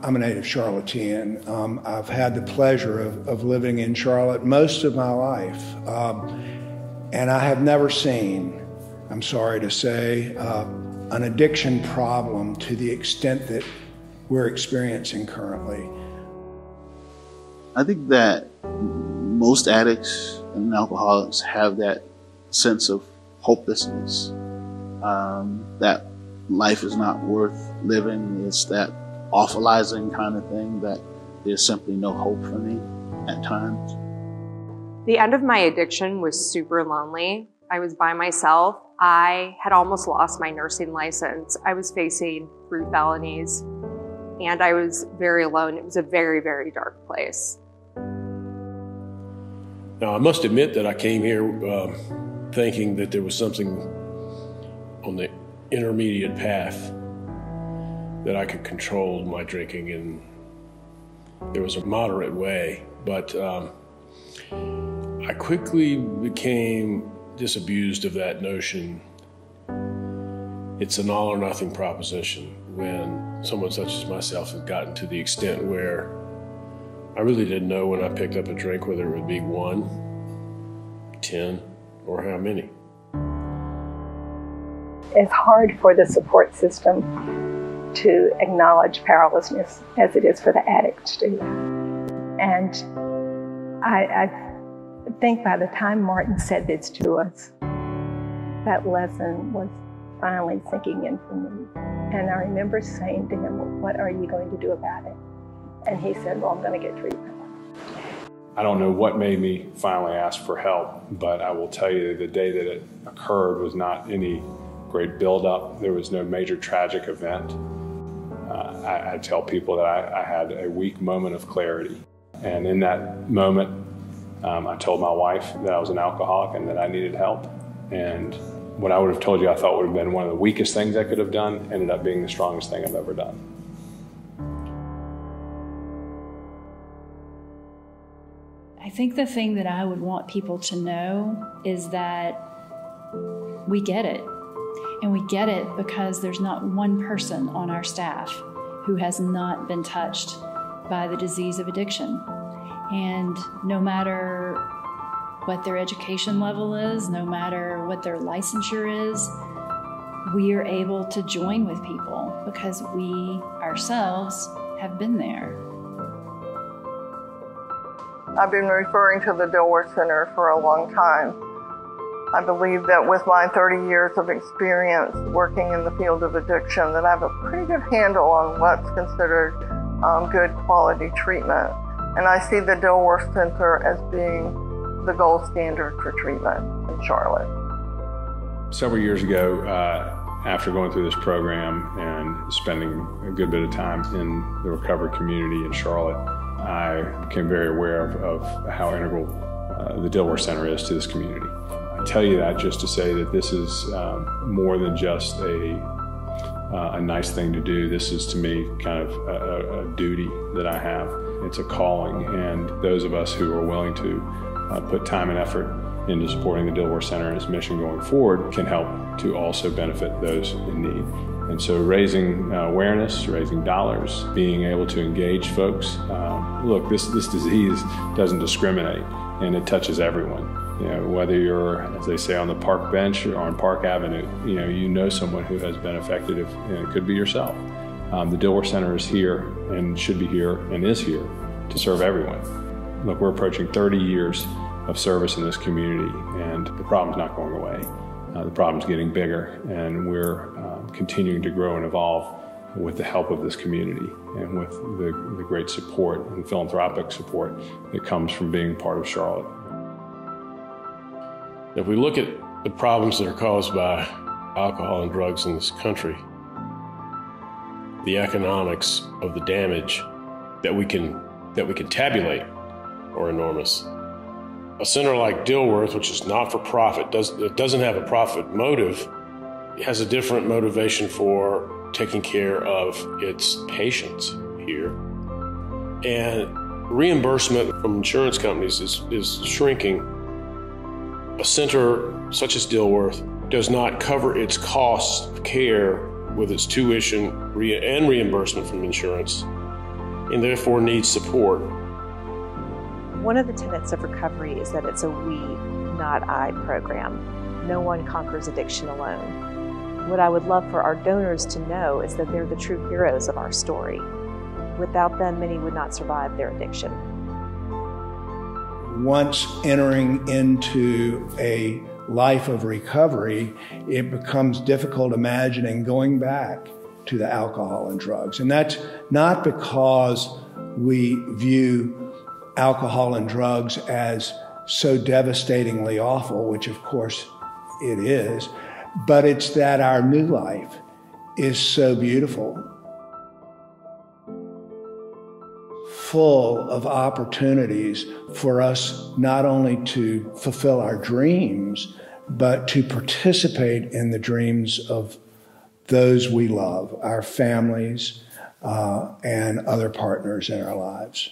I'm a native Charlottean. I've had the pleasure of living in Charlotte most of my life. And I have never seen, I'm sorry to say, an addiction problem to the extent that we're experiencing currently. I think that most addicts and alcoholics have that sense of hopelessness, that life is not worth living. It's that awfulizing kind of thing, that there's simply no hope for me at times. The end of my addiction was super lonely. I was by myself. I had almost lost my nursing license. I was facing 3 felonies, and I was very alone. It was a very, very dark place. Now, I must admit that I came here thinking that there was something on the intermediate path, that I could control my drinking, and there was a moderate way. But I quickly became disabused of that notion. It's an all or nothing proposition when someone such as myself has gotten to the extent where I really didn't know when I picked up a drink whether it would be 1, 10, or how many. It's hard for the support system to acknowledge powerlessness as it is for the addict to do that. And I think by the time Martin said this to us, that lesson was finally sinking in for me. And I remember saying to him, well, what are you going to do about it? And he said, well, I'm going to get treatment. I don't know what made me finally ask for help, but I will tell you the day that it occurred was not any great buildup. There was no major tragic event. I tell people that I had a weak moment of clarity. And in that moment, I told my wife that I was an alcoholic and that I needed help. And what I would have told you I thought would have been one of the weakest things I could have done ended up being the strongest thing I've ever done. I think the thing that I would want people to know is that we get it. And we get it because there's not one person on our staff who has not been touched by the disease of addiction. And no matter what their education level is, no matter what their licensure is, we are able to join with people because we ourselves have been there. I've been referring to the Dilworth Center for a long time. I believe that with my 30 years of experience working in the field of addiction, that I have a pretty good handle on what's considered good quality treatment. And I see the Dilworth Center as being the gold standard for treatment in Charlotte. Several years ago, after going through this program and spending a good bit of time in the recovery community in Charlotte, I became very aware of how integral the Dilworth Center is to this community. I tell you that just to say that this is more than just a nice thing to do. This is, to me, kind of a duty that I have. It's a calling, and those of us who are willing to put time and effort into supporting the Dilworth Center and its mission going forward can help to also benefit those in need. And so raising awareness, raising dollars, being able to engage folks. Look, this disease doesn't discriminate, and it touches everyone. You know, whether you're, as they say, on the park bench or on Park Avenue, you know someone who has been affected, and it could be yourself. The Dilworth Center is here and should be here and is here to serve everyone. Look, we're approaching 30 years of service in this community, and the problem's not going away. The problem's getting bigger, and we're continuing to grow and evolve with the help of this community and with the great support and philanthropic support that comes from being part of Charlotte. If we look at the problems that are caused by alcohol and drugs in this country, the economics of the damage that we can tabulate are enormous. A center like Dilworth, which is not for profit, doesn't have a profit motive, has a different motivation for taking care of its patients here. And reimbursement from insurance companies is shrinking. A center such as Dilworth does not cover its costs of care with its tuition and reimbursement from insurance. and therefore needs support. One of the tenets of recovery is that it's a we, not I program. No one conquers addiction alone. What I would love for our donors to know is that they're the true heroes of our story. Without them, many would not survive their addiction. Once entering into a life of recovery, it becomes difficult imagining going back to the alcohol and drugs. And that's not because we view alcohol and drugs as so devastatingly awful, which of course it is, but it's that our new life is so beautiful, full of opportunities for us not only to fulfill our dreams, but to participate in the dreams of those we love, our families, and other partners in our lives.